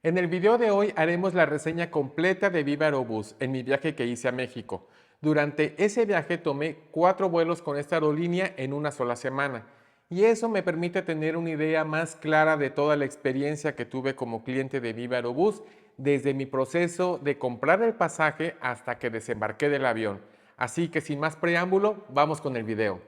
En el video de hoy haremos la reseña completa de Viva Aerobús en mi viaje que hice a México. Durante ese viaje tomé 4 vuelos con esta aerolínea en una sola semana y eso me permite tener una idea más clara de toda la experiencia que tuve como cliente de Viva Aerobús desde mi proceso de comprar el pasaje hasta que desembarqué del avión. Así que sin más preámbulo, vamos con el video.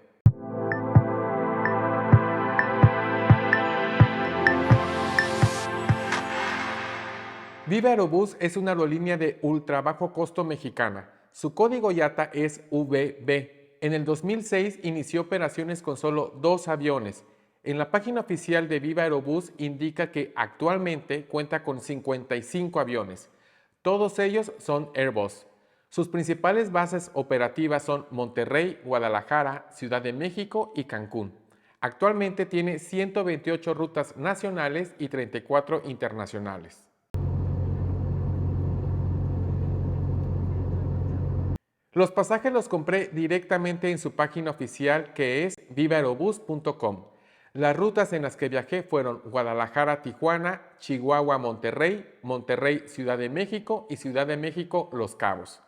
Viva Aerobús es una aerolínea de ultra bajo costo mexicana. Su código IATA es VB. En el 2006 inició operaciones con solo 2 aviones. En la página oficial de Viva Aerobús indica que actualmente cuenta con 55 aviones. Todos ellos son Airbus. Sus principales bases operativas son Monterrey, Guadalajara, Ciudad de México y Cancún. Actualmente tiene 128 rutas nacionales y 34 internacionales. Los pasajes los compré directamente en su página oficial que es vivaerobus.com. Las rutas en las que viajé fueron Guadalajara-Tijuana, Chihuahua-Monterrey, Monterrey-Ciudad de México y Ciudad de México-Los Cabos.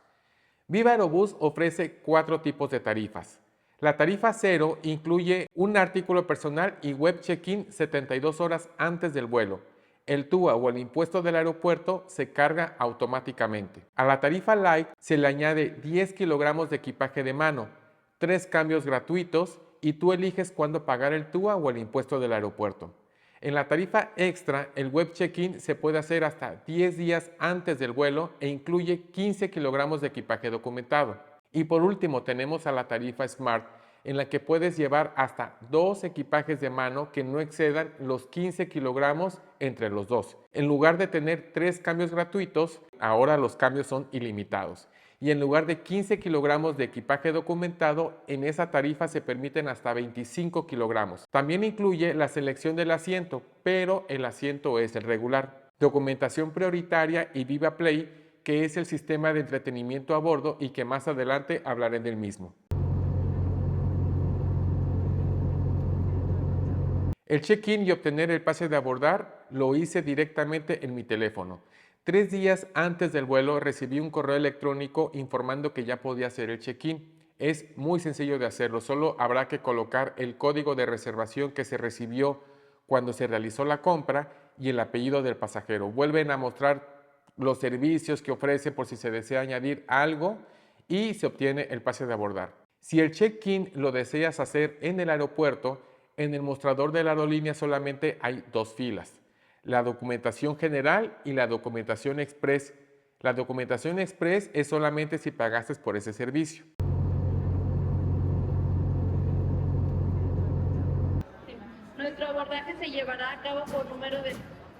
Viva Aerobús ofrece 4 tipos de tarifas. La tarifa 0 incluye un artículo personal y web check-in 72 horas antes del vuelo. El TUA o el impuesto del aeropuerto se carga automáticamente. A la tarifa Light se le añade 10 kilogramos de equipaje de mano, 3 cambios gratuitos y tú eliges cuándo pagar el TUA o el impuesto del aeropuerto. En la tarifa extra, el web check-in se puede hacer hasta 10 días antes del vuelo e incluye 15 kilogramos de equipaje documentado. Y por último tenemos a la tarifa Smart, en la que puedes llevar hasta 2 equipajes de mano que no excedan los 15 kilogramos entre los dos. En lugar de tener 3 cambios gratuitos, ahora los cambios son ilimitados. Y en lugar de 15 kilogramos de equipaje documentado, en esa tarifa se permiten hasta 25 kilogramos. También incluye la selección del asiento, pero el asiento es el regular. Documentación prioritaria y Viva Play, que es el sistema de entretenimiento a bordo y que más adelante hablaré del mismo. El check-in y obtener el pase de abordar lo hice directamente en mi teléfono. 3 días antes del vuelo recibí un correo electrónico informando que ya podía hacer el check-in. Es muy sencillo de hacerlo, solo habrá que colocar el código de reservación que se recibió cuando se realizó la compra y el apellido del pasajero. Vuelven a mostrar los servicios que ofrece por si se desea añadir algo y se obtiene el pase de abordar. Si el check-in lo deseas hacer en el aeropuerto, en el mostrador de la aerolínea solamente hay 2 filas, la documentación general y la documentación express. La documentación express es solamente si pagaste por ese servicio. Nuestro abordaje se llevará a cabo por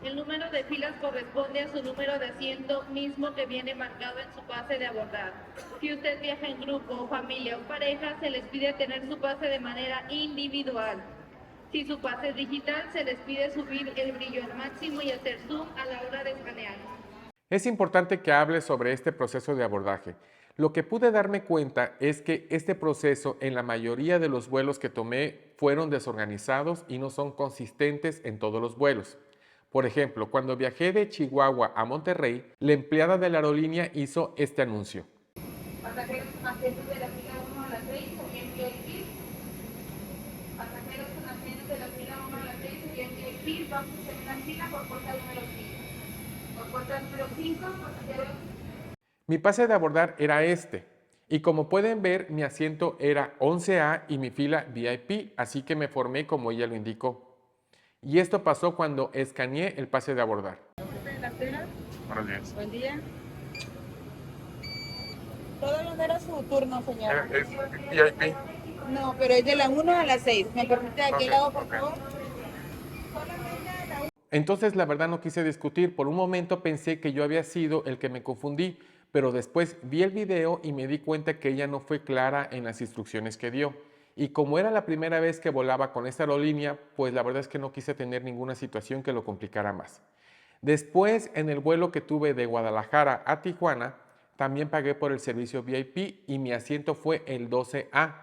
el número de filas corresponde a su número de asiento mismo que viene marcado en su pase de abordar. Si usted viaja en grupo, o familia o pareja, se les pide tener su pase de manera individual. Si su pase es digital, se les pide subir el brillo al máximo y hacer zoom a la hora de escanear. Es importante que hable sobre este proceso de abordaje. Lo que pude darme cuenta es que este proceso en la mayoría de los vuelos que tomé fueron desorganizados y no son consistentes en todos los vuelos. Por ejemplo, cuando viajé de Chihuahua a Monterrey, la empleada de la aerolínea hizo este anuncio. Pasajeros con asientos de la fila 1 a la 6 serían VIP. Pasajeros con asientos de la fila 1 a la 6 serían VIP. Vamos a hacer una fila por puerta número 5. Por puerta número 5, pasajeros. Mi pase de abordar era este, y como pueden ver, mi asiento era 11A y mi fila VIP, así que me formé como ella lo indicó. Y esto pasó cuando escaneé el pase de abordar. Buenos días. Buen día. Todavía no era su turno, señora. Es VIP. No, pero es de la 1 a la 6. ¿Me permite de aquel Ok, lado, por ok. favor? Entonces la verdad no quise discutir, por un momento pensé que yo había sido el que me confundí, pero después vi el video y me di cuenta que ella no fue clara en las instrucciones que dio. Y como era la primera vez que volaba con esta aerolínea, pues la verdad es que no quise tener ninguna situación que lo complicara más. Después, en el vuelo que tuve de Guadalajara a Tijuana, también pagué por el servicio VIP y mi asiento fue el 12A.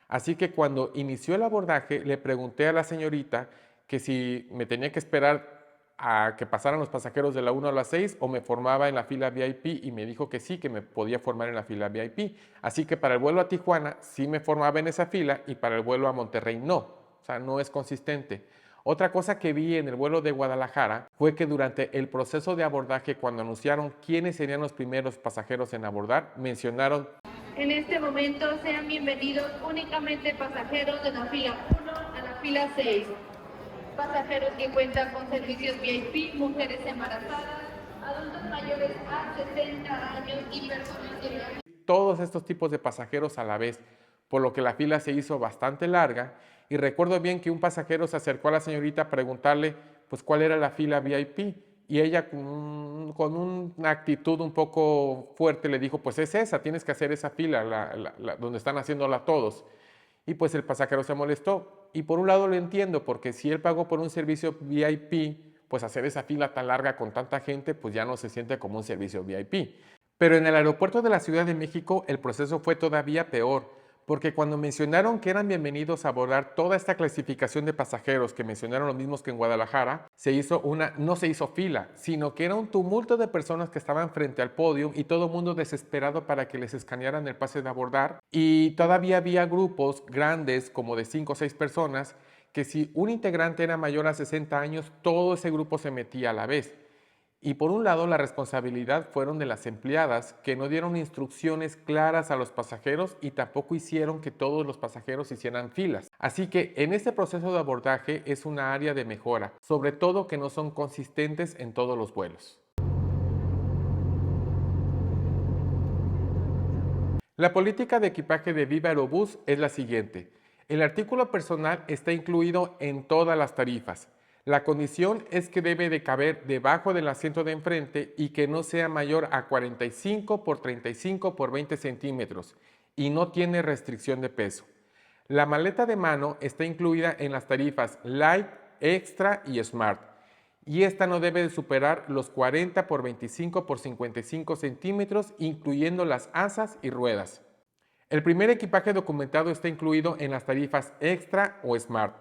Así que cuando inició el abordaje, le pregunté a la señorita que si me tenía que esperar a que pasaran los pasajeros de la 1 a la 6 o me formaba en la fila VIP y me dijo que sí, que me podía formar en la fila VIP. Así que para el vuelo a Tijuana sí me formaba en esa fila y para el vuelo a Monterrey no. O sea, no es consistente. Otra cosa que vi en el vuelo de Guadalajara fue que durante el proceso de abordaje, cuando anunciaron quiénes serían los primeros pasajeros en abordar, mencionaron: en este momento sean bienvenidos únicamente pasajeros de la fila 1 a la fila 6. Pasajeros que cuentan con servicios VIP, mujeres embarazadas, adultos mayores a 60 años y personas que... Todos estos tipos de pasajeros a la vez, por lo que la fila se hizo bastante larga. Y recuerdo bien que un pasajero se acercó a la señorita a preguntarle pues cuál era la fila VIP y ella con una actitud un poco fuerte le dijo: pues es esa, tienes que hacer esa fila, donde están haciéndola todos. Y pues el pasajero se molestó. Y por un lado lo entiendo, porque si él pagó por un servicio VIP, pues hacer esa fila tan larga con tanta gente, pues ya no se siente como un servicio VIP. Pero en el aeropuerto de la Ciudad de México el proceso fue todavía peor, porque cuando mencionaron que eran bienvenidos a abordar toda esta clasificación de pasajeros, que mencionaron los mismos que en Guadalajara, no se hizo fila, sino que era un tumulto de personas que estaban frente al podio y todo el mundo desesperado para que les escanearan el pase de abordar. Y todavía había grupos grandes, como de 5 o 6 personas, que si un integrante era mayor a 60 años, todo ese grupo se metía a la vez. Y por un lado, la responsabilidad fueron de las empleadas, que no dieron instrucciones claras a los pasajeros y tampoco hicieron que todos los pasajeros hicieran filas. Así que en este proceso de abordaje es una área de mejora, sobre todo que no son consistentes en todos los vuelos. La política de equipaje de Viva Aerobús es la siguiente. El artículo personal está incluido en todas las tarifas. La condición es que debe de caber debajo del asiento de enfrente y que no sea mayor a 45 por 35 por 20 centímetros y no tiene restricción de peso. La maleta de mano está incluida en las tarifas Light, Extra y Smart y esta no debe de superar los 40 por 25 por 55 centímetros, incluyendo las asas y ruedas. El primer equipaje documentado está incluido en las tarifas Extra o Smart.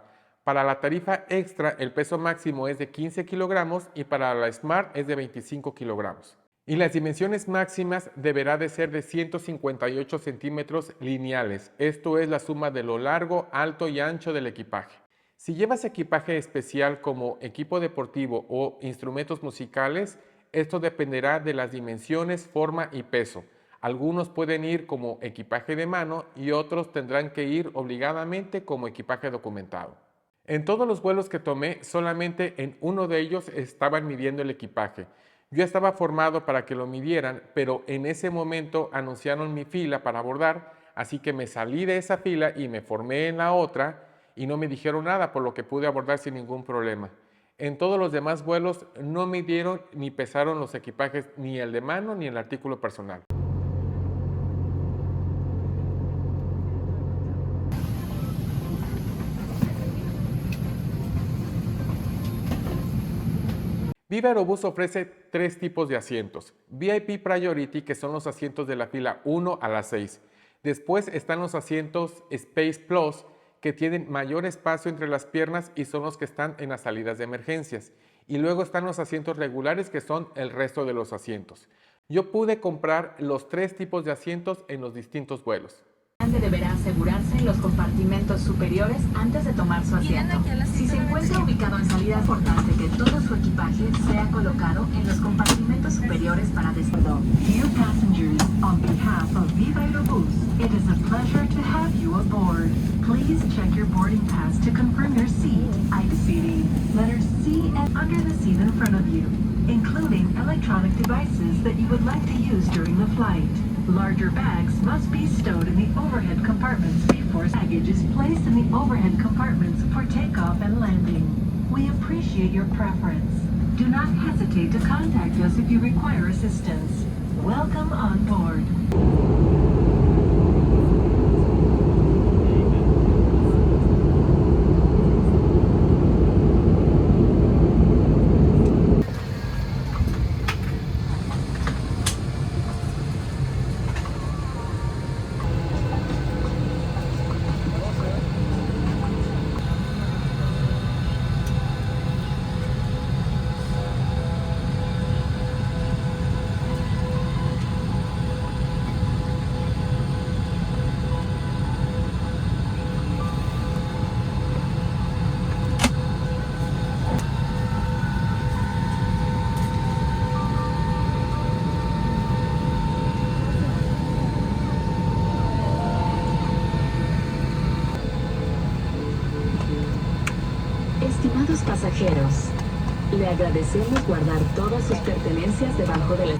Para la tarifa Extra el peso máximo es de 15 kilogramos y para la Smart es de 25 kilogramos. Y las dimensiones máximas deberá de ser de 158 centímetros lineales. Esto es la suma de lo largo, alto y ancho del equipaje. Si llevas equipaje especial como equipo deportivo o instrumentos musicales, esto dependerá de las dimensiones, forma y peso. Algunos pueden ir como equipaje de mano y otros tendrán que ir obligadamente como equipaje documentado. En todos los vuelos que tomé, solamente en uno de ellos estaban midiendo el equipaje. Yo estaba formado para que lo midieran, pero en ese momento anunciaron mi fila para abordar, así que me salí de esa fila y me formé en la otra y no me dijeron nada, por lo que pude abordar sin ningún problema. En todos los demás vuelos no midieron ni pesaron los equipajes, ni el de mano ni el artículo personal. Viva Aerobús ofrece 3 tipos de asientos. VIP Priority, que son los asientos de la fila 1 a la 6. Después están los asientos Space Plus, que tienen mayor espacio entre las piernas y son los que están en las salidas de emergencias. Y luego están los asientos regulares, que son el resto de los asientos. Yo pude comprar los 3 tipos de asientos en los distintos vuelos. Deberá asegurarse en los compartimentos superiores antes de tomar su asiento. Si se encuentra ubicado en salida, es importante que todo su equipaje sea colocado en los compartimentos superiores para despegar. Dear passengers, on behalf of Viva Aerobús, it is a pleasure to have you aboard. Please check your boarding pass to confirm your seat. ID seating, letters C and under the seat in front of you, including electronic devices that you would like to use during the flight. Larger bags must be stowed in the overhead compartments before baggage is placed in the overhead compartments for takeoff and landing. We appreciate your preference. Do not hesitate to contact us if you require assistance. Welcome on board. agradecemos guardar todas sus pertenencias debajo de la...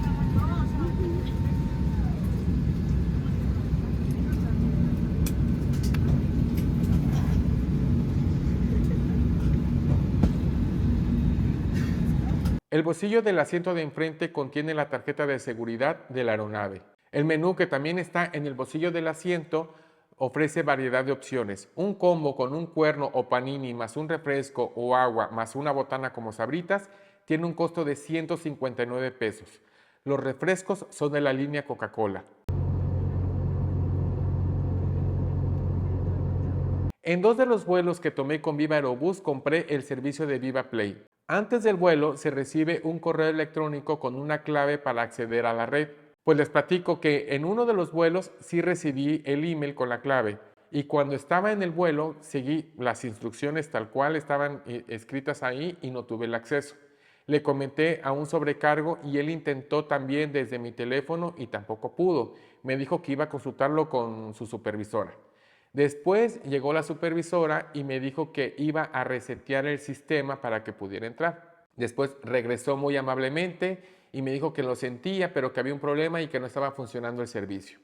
El bolsillo del asiento de enfrente contiene la tarjeta de seguridad de la aeronave. El menú, que también está en el bolsillo del asiento, ofrece variedad de opciones. Un combo con un cuerno o panini más un refresco o agua más una botana como Sabritas tiene un costo de 159 pesos. Los refrescos son de la línea Coca-Cola. En 2 de los vuelos que tomé con Viva Aerobús compré el servicio de Viva Play. Antes del vuelo se recibe un correo electrónico con una clave para acceder a la red. Pues les platico que en uno de los vuelos sí recibí el email con la clave y cuando estaba en el vuelo seguí las instrucciones tal cual estaban escritas ahí y no tuve el acceso. Le comenté a un sobrecargo y él intentó también desde mi teléfono y tampoco pudo. Me dijo que iba a consultarlo con su supervisora. Después llegó la supervisora y me dijo que iba a resetear el sistema para que pudiera entrar. Después regresó muy amablemente y me dijo que lo sentía, pero que había un problema y que no estaba funcionando el servicio.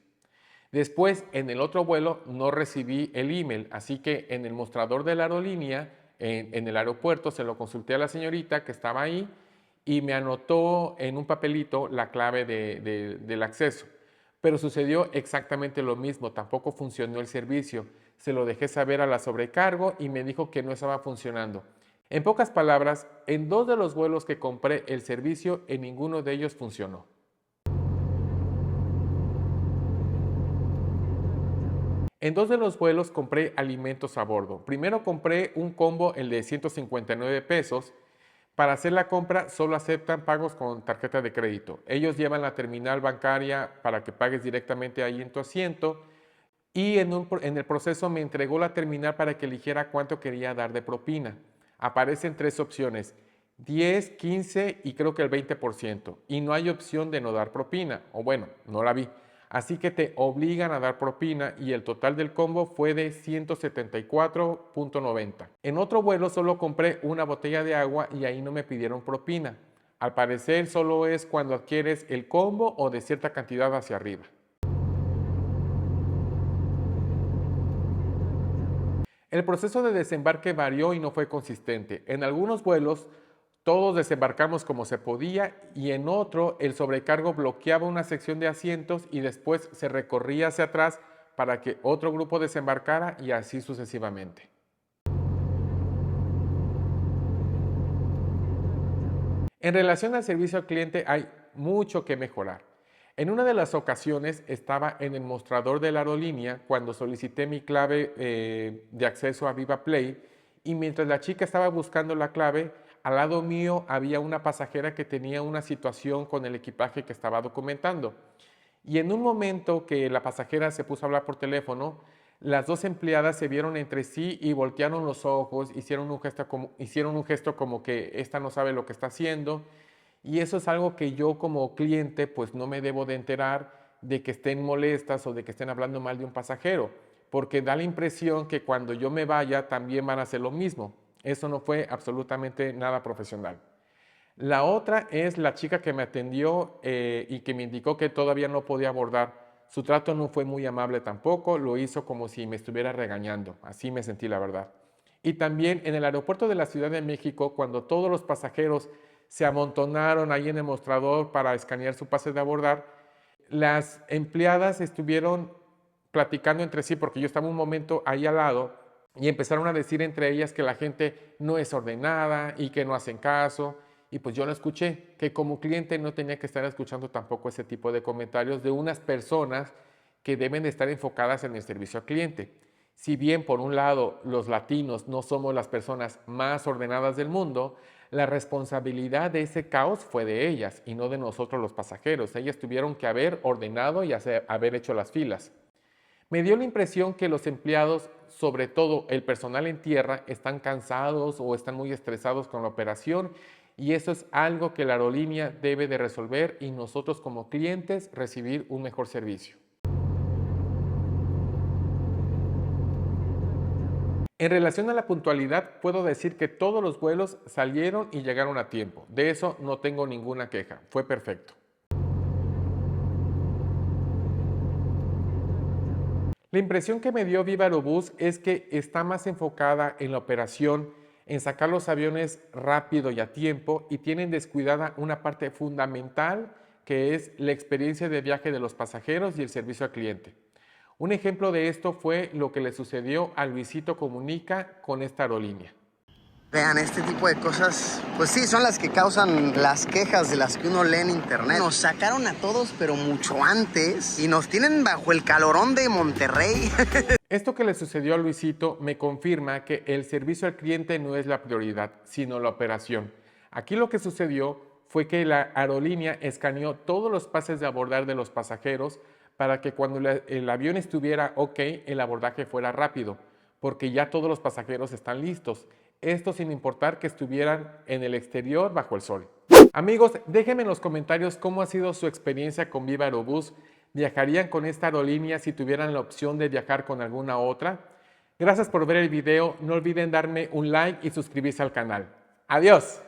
Después, en el otro vuelo, no recibí el email, así que en el mostrador de la aerolínea, en el aeropuerto, se lo consulté a la señorita que estaba ahí y me anotó en un papelito la clave del acceso. Pero sucedió exactamente lo mismo, tampoco funcionó el servicio. Se lo dejé saber a la sobrecargo y me dijo que no estaba funcionando. En pocas palabras, en 2 de los vuelos que compré el servicio, en ninguno de ellos funcionó. En 2 de los vuelos compré alimentos a bordo. Primero compré un combo, el de 159 pesos. Para hacer la compra solo aceptan pagos con tarjeta de crédito. Ellos llevan la terminal bancaria para que pagues directamente ahí en tu asiento y en el proceso me entregó la terminal para que eligiera cuánto quería dar de propina. Aparecen 3 opciones, 10, 15 y creo que el 20%. Y no hay opción de no dar propina, o bueno, no la vi. Así que te obligan a dar propina y el total del combo fue de 174.90. En otro vuelo solo compré una botella de agua y ahí no me pidieron propina. Al parecer solo es cuando adquieres el combo o de cierta cantidad hacia arriba. El proceso de desembarque varió y no fue consistente. En algunos vuelos todos desembarcamos como se podía y en otro el sobrecargo bloqueaba una sección de asientos y después se recorría hacia atrás para que otro grupo desembarcara y así sucesivamente. En relación al servicio al cliente hay mucho que mejorar. En una de las ocasiones estaba en el mostrador de la aerolínea cuando solicité mi clave de acceso a Viva Play y mientras la chica estaba buscando la clave, al lado mío había una pasajera que tenía una situación con el equipaje que estaba documentando. Y en un momento que la pasajera se puso a hablar por teléfono, las 2 empleadas se vieron entre sí y voltearon los ojos, hicieron un gesto como que esta no sabe lo que está haciendo. Y eso es algo que yo como cliente pues no me debo de enterar de que estén molestas o de que estén hablando mal de un pasajero, porque da la impresión que cuando yo me vaya también van a hacer lo mismo. Eso no fue absolutamente nada profesional. La otra es la chica que me atendió y que me indicó que todavía no podía abordar. Su trato no fue muy amable tampoco, lo hizo como si me estuviera regañando. Así me sentí, la verdad. Y también en el aeropuerto de la Ciudad de México, cuando todos los pasajeros se amontonaron ahí en el mostrador para escanear su pase de abordar, las empleadas estuvieron platicando entre sí, porque yo estaba un momento ahí al lado, y empezaron a decir entre ellas que la gente no es ordenada y que no hacen caso. Y pues yo lo escuché, que como cliente no tenía que estar escuchando tampoco ese tipo de comentarios de unas personas que deben de estar enfocadas en el servicio al cliente. Si bien por un lado los latinos no somos las personas más ordenadas del mundo, la responsabilidad de ese caos fue de ellas y no de nosotros los pasajeros. Ellas tuvieron que haber ordenado y haber hecho las filas. Me dio la impresión que los empleados, sobre todo el personal en tierra, están cansados o están muy estresados con la operación y eso es algo que la aerolínea debe de resolver y nosotros como clientes recibir un mejor servicio. En relación a la puntualidad, puedo decir que todos los vuelos salieron y llegaron a tiempo. De eso no tengo ninguna queja. Fue perfecto. La impresión que me dio Viva Aerobús es que está más enfocada en la operación, en sacar los aviones rápido y a tiempo, y tienen descuidada una parte fundamental que es la experiencia de viaje de los pasajeros y el servicio al cliente. Un ejemplo de esto fue lo que le sucedió a Luisito Comunica con esta aerolínea. Vean, este tipo de cosas, pues sí, son las que causan las quejas de las que uno lee en internet. Nos sacaron a todos, pero mucho antes, y nos tienen bajo el calorón de Monterrey. Esto que le sucedió a Luisito me confirma que el servicio al cliente no es la prioridad, sino la operación. Aquí lo que sucedió fue que la aerolínea escaneó todos los pases de abordar de los pasajeros para que cuando el avión estuviera ok, el abordaje fuera rápido, porque ya todos los pasajeros están listos. Esto sin importar que estuvieran en el exterior bajo el sol. Amigos, déjenme en los comentarios cómo ha sido su experiencia con Viva Aerobús. ¿Viajarían con esta aerolínea si tuvieran la opción de viajar con alguna otra? Gracias por ver el video. No olviden darme un like y suscribirse al canal. ¡Adiós!